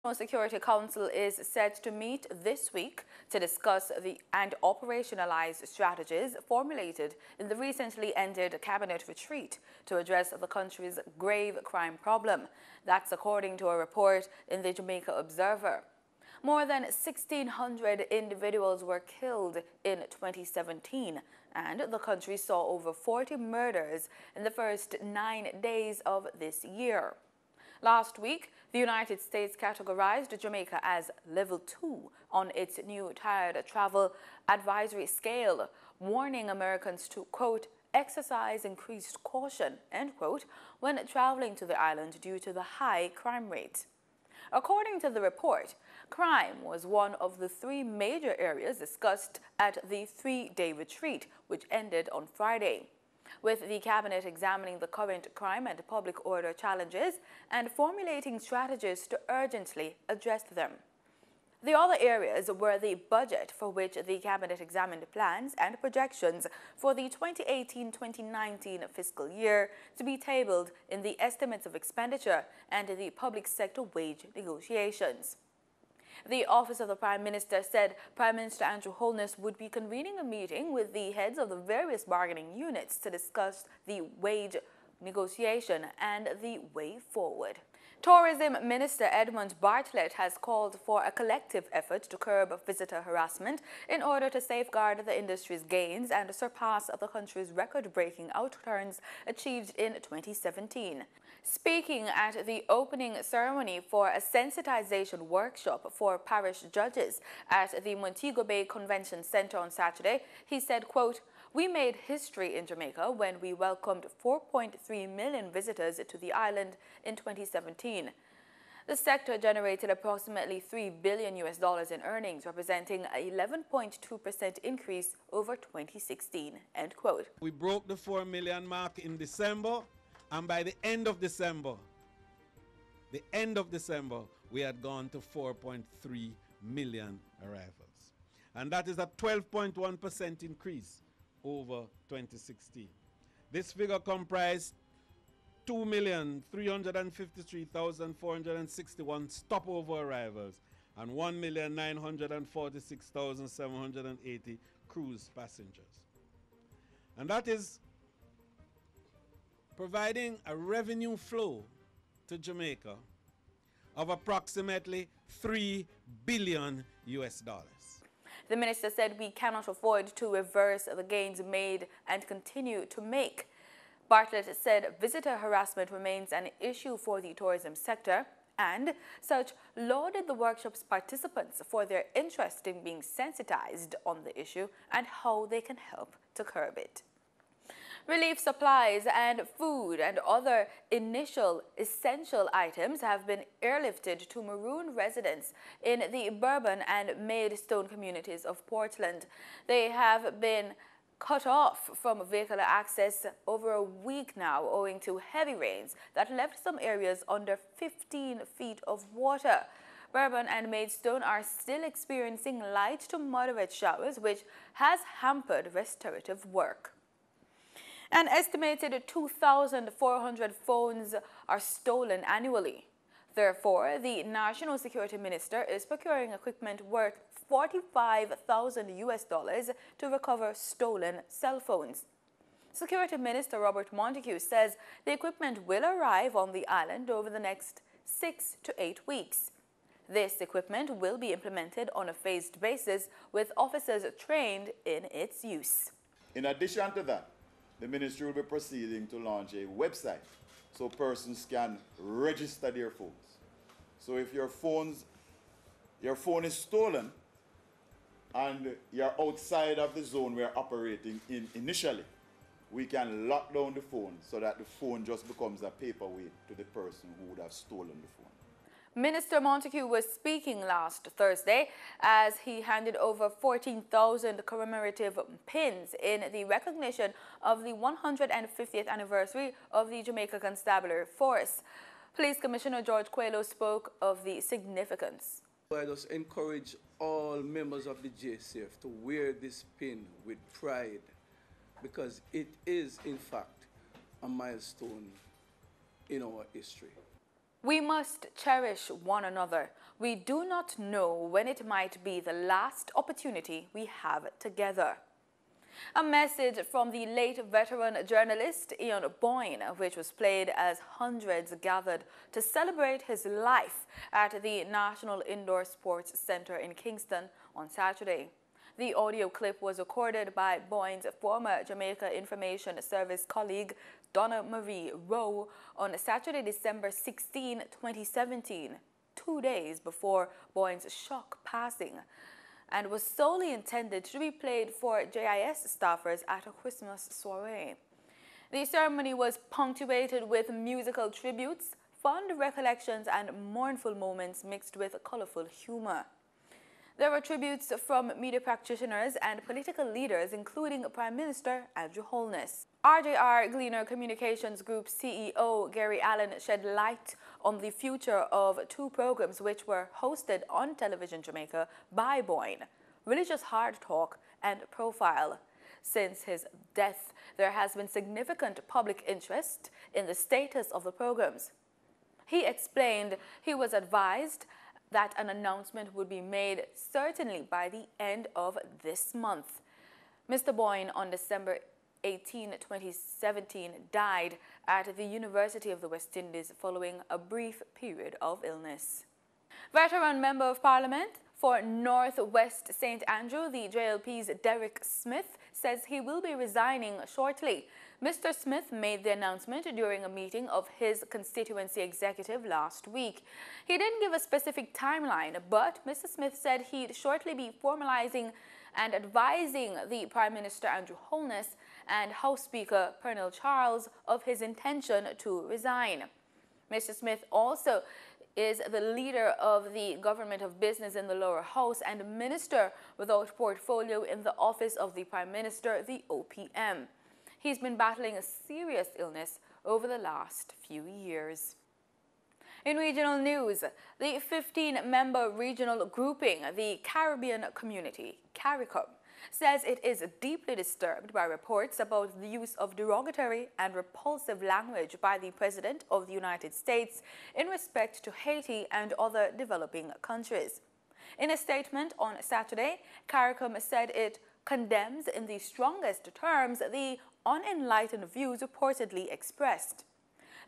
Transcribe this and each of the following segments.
National Security Council is set to meet this week to discuss and operationalize strategies formulated in the recently ended cabinet retreat to address the country's grave crime problem. That's according to a report in the Jamaica Observer. More than 1,600 individuals were killed in 2017, and the country saw over 40 murders in the first 9 days of this year. Last week, the United States categorized Jamaica as Level 2 on its new Tired Travel Advisory Scale, warning Americans to, quote, exercise increased caution, end quote, when traveling to the island due to the high crime rate. According to the report, crime was one of the three major areas discussed at the three-day retreat, which ended on Friday, with the cabinet examining the current crime and public order challenges and formulating strategies to urgently address them. The other areas were the budget, for which the cabinet examined plans and projections for the 2018-2019 fiscal year to be tabled in the estimates of expenditure and the public sector wage negotiations. The Office of the Prime Minister said Prime Minister Andrew Holness would be convening a meeting with the heads of the various bargaining units to discuss the wage negotiation and the way forward. Tourism Minister Edmund Bartlett has called for a collective effort to curb visitor harassment in order to safeguard the industry's gains and surpass the country's record-breaking outturns achieved in 2017. Speaking at the opening ceremony for a sensitization workshop for parish judges at the Montego Bay Convention Center on Saturday, he said, quote, "We made history in Jamaica when we welcomed 4.3 million visitors to the island in 2017. The sector generated approximately $3 billion in earnings, representing an 11.2% increase over 2016, end quote. We broke the 4 million mark in December, and by the end of December, we had gone to 4.3 million arrivals. And that is a 12.1% increase over 2016. This figure comprised 2,353,461 stopover arrivals and 1,946,780 cruise passengers. And that is providing a revenue flow to Jamaica of approximately $3 billion. The minister said we cannot afford to reverse the gains made and continue to make. Bartlett said visitor harassment remains an issue for the tourism sector and such lauded the workshop's participants for their interest in being sensitized on the issue and how they can help to curb it. Relief supplies and food and other initial essential items have been airlifted to maroon residents in the Bourbon and Maidstone communities of Portland. They have been cut off from vehicular access over a week now owing to heavy rains that left some areas under 15 feet of water. Bourbon and Maidstone are still experiencing light to moderate showers, which has hampered restorative work. An estimated 2,400 phones are stolen annually. Therefore, the National Security Minister is procuring equipment worth $45,000 to recover stolen cell phones. Security Minister Robert Montague says the equipment will arrive on the island over the next 6 to 8 weeks. This equipment will be implemented on a phased basis with officers trained in its use. In addition to that, the ministry will be proceeding to launch a website so persons can register their phones. So if your phone is stolen and you're outside of the zone we're operating in initially, we can lock down the phone so that the phone just becomes a paperweight to the person who would have stolen the phone. Minister Montague was speaking last Thursday as he handed over 14,000 commemorative pins in the recognition of the 150th anniversary of the Jamaica Constabulary Force. Police Commissioner George Coelho spoke of the significance. I just encourage all members of the JCF to wear this pin with pride because it is, in fact, a milestone in our history. We must cherish one another. We do not know when it might be the last opportunity we have together. A message from the late veteran journalist Ian Boyne, which was played as hundreds gathered to celebrate his life at the National Indoor Sports Center in Kingston on Saturday. The audio clip was recorded by Boyne's former Jamaica Information Service colleague Donna Marie Rowe on Saturday, December 16, 2017, 2 days before Boyne's shock passing, and was solely intended to be played for JIS staffers at a Christmas soiree. The ceremony was punctuated with musical tributes, fond recollections, and mournful moments mixed with colorful humor. There were tributes from media practitioners and political leaders, including Prime Minister Andrew Holness. RJR Gleaner Communications Group CEO Gary Allen shed light on the future of two programs which were hosted on Television Jamaica by Boyne: Religious Hard Talk and Profile. Since his death, there has been significant public interest in the status of the programs. He explained he was advised that an announcement would be made certainly by the end of this month. Mr. Boyne, on December 18, 2017, died at the University of the West Indies following a brief period of illness. Veteran Member of Parliament for North West St. Andrew, the JLP's Derek Smith, says he will be resigning shortly. Mr. Smith made the announcement during a meeting of his constituency executive last week. He didn't give a specific timeline, but Mr. Smith said he'd shortly be formalizing and advising the Prime Minister Andrew Holness and House Speaker Pernell Charles of his intention to resign. Mr. Smith also is the leader of the Government of Business in the Lower House and Minister without portfolio in the Office of the Prime Minister, the OPM. He's been battling a serious illness over the last few years. In regional news, the 15-member regional grouping, the Caribbean Community, CARICOM, says it is deeply disturbed by reports about the use of derogatory and repulsive language by the President of the United States in respect to Haiti and other developing countries. In a statement on Saturday, CARICOM said it condemns in the strongest terms the unenlightened views reportedly expressed.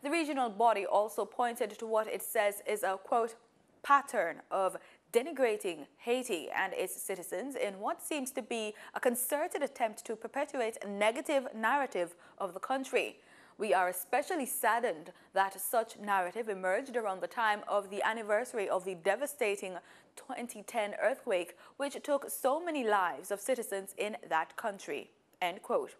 The regional body also pointed to what it says is a, quote, pattern of denigrating Haiti and its citizens in what seems to be a concerted attempt to perpetuate a negative narrative of the country. We are especially saddened that such narrative emerged around the time of the anniversary of the devastating 2010 earthquake, which took so many lives of citizens in that country, end quote.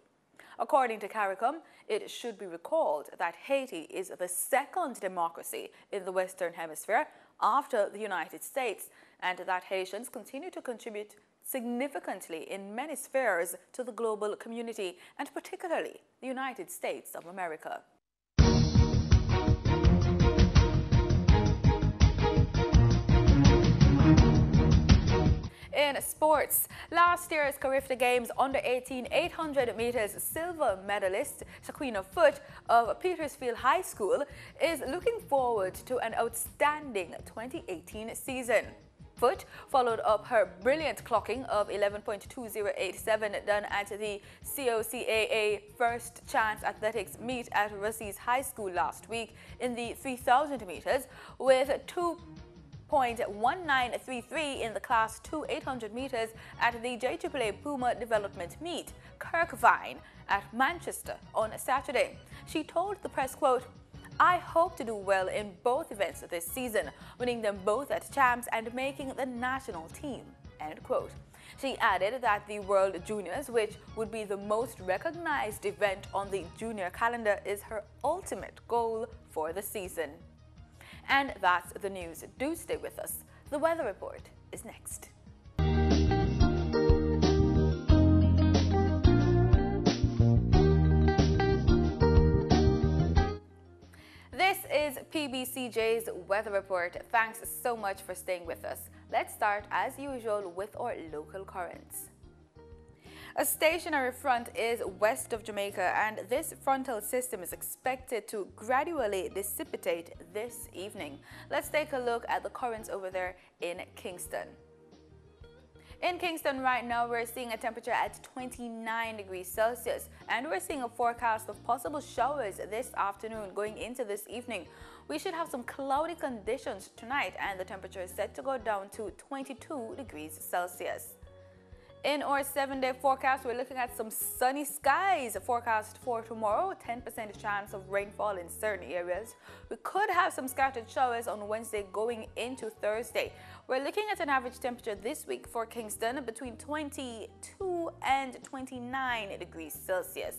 According to CARICOM, it should be recalled that Haiti is the second democracy in the Western Hemisphere after the United States, and that Haitians continue to contribute significantly in many spheres to the global community, and particularly the United States of America. In sports, last year's Carifta Games Under-18 800 meters silver medalist Shaquina Foote of Petersfield High School is looking forward to an outstanding 2018 season. Foote followed up her brilliant clocking of 11.2087 done at the COCAA First Chance Athletics meet at Russey's High School last week in the 3,000 meters with 2.1933 in the Class 2 800 meters at the JAAA Puma Development Meet, Kirkvine, at Manchester on Saturday. She told the press, quote, I hope to do well in both events this season, winning them both at champs and making the national team, end quote. She added that the World Juniors, which would be the most recognized event on the junior calendar, is her ultimate goal for the season. And that's the news. Do stay with us. The weather report is next. This is PBCJ's weather report. Thanks so much for staying with us. Let's start as usual with our local currents. A stationary front is west of Jamaica, and this frontal system is expected to gradually dissipate this evening. Let's take a look at the currents over there in Kingston. In Kingston right now, we're seeing a temperature at 29 degrees Celsius, and we're seeing a forecast of possible showers this afternoon going into this evening. We should have some cloudy conditions tonight, and the temperature is set to go down to 22 degrees Celsius. In our 7-day forecast, we're looking at some sunny skies. Forecast for tomorrow, 10% chance of rainfall in certain areas. We could have some scattered showers on Wednesday going into Thursday. We're looking at an average temperature this week for Kingston between 22 and 29 degrees Celsius.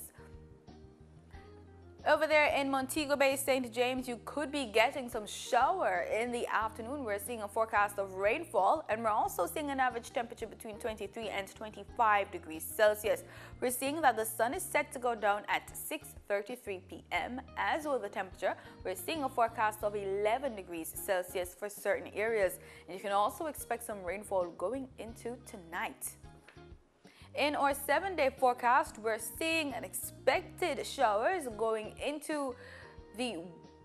Over there in Montego Bay, St. James, you could be getting some shower in the afternoon. We're seeing a forecast of rainfall, and we're also seeing an average temperature between 23 and 25 degrees Celsius. We're seeing that the sun is set to go down at 6:33 p.m. As will the temperature. We're seeing a forecast of 11 degrees Celsius for certain areas, and you can also expect some rainfall going into tonight. In our 7-day forecast, we're seeing an expected showers going into the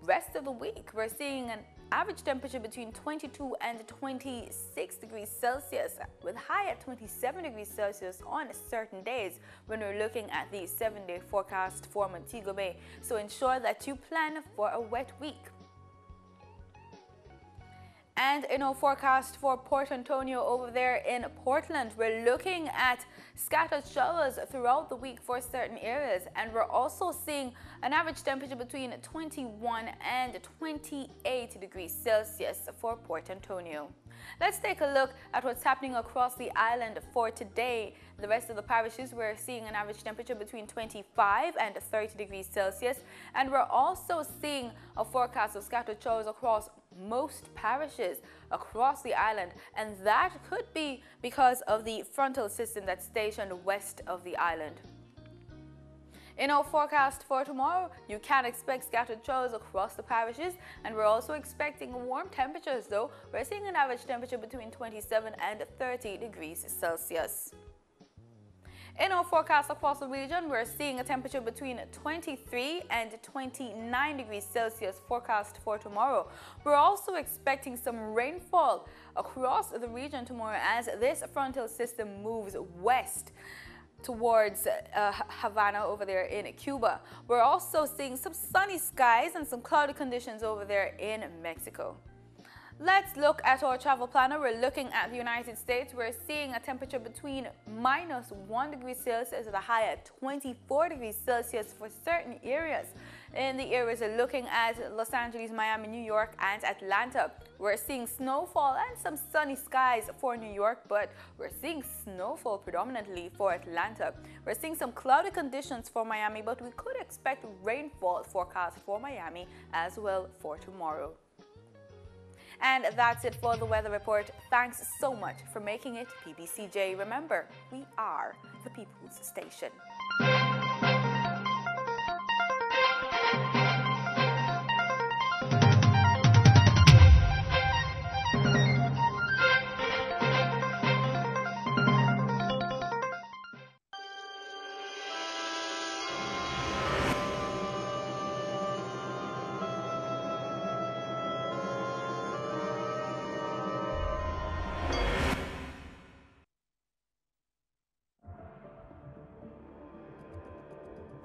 rest of the week. We're seeing an average temperature between 22 and 26 degrees Celsius, with high at 27 degrees Celsius on certain days when we're looking at the 7-day forecast for Montego Bay. So ensure that you plan for a wet week. And in our forecast for Port Antonio over there in Portland, we're looking at scattered showers throughout the week for certain areas. And we're also seeing an average temperature between 21 and 28 degrees Celsius for Port Antonio. Let's take a look at what's happening across the island for today. The rest of the parishes, we're seeing an average temperature between 25 and 30 degrees Celsius. And we're also seeing a forecast of scattered showers across most parishes across the island, and that could be because of the frontal system that's stationed west of the island. In our forecast for tomorrow, you can expect scattered showers across the parishes, and we're also expecting warm temperatures though. We're seeing an average temperature between 27 and 30 degrees Celsius. In our forecast across the region, we're seeing a temperature between 23 and 29 degrees Celsius forecast for tomorrow. We're also expecting some rainfall across the region tomorrow as this frontal system moves west towards Havana over there in Cuba. We're also seeing some sunny skies and some cloudy conditions over there in Mexico. Let's look at our travel planner. We're looking at the United States. We're seeing a temperature between -1 degree Celsius with a high at 24 degrees Celsius for certain areas. In the areas we're looking at Los Angeles, Miami, New York, and Atlanta. We're seeing snowfall and some sunny skies for New York, but we're seeing snowfall predominantly for Atlanta. We're seeing some cloudy conditions for Miami, but we could expect rainfall forecast for Miami as well for tomorrow. And that's it for the weather report. Thanks so much for making it PBCJ. Remember, we are the People's Station.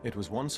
It was once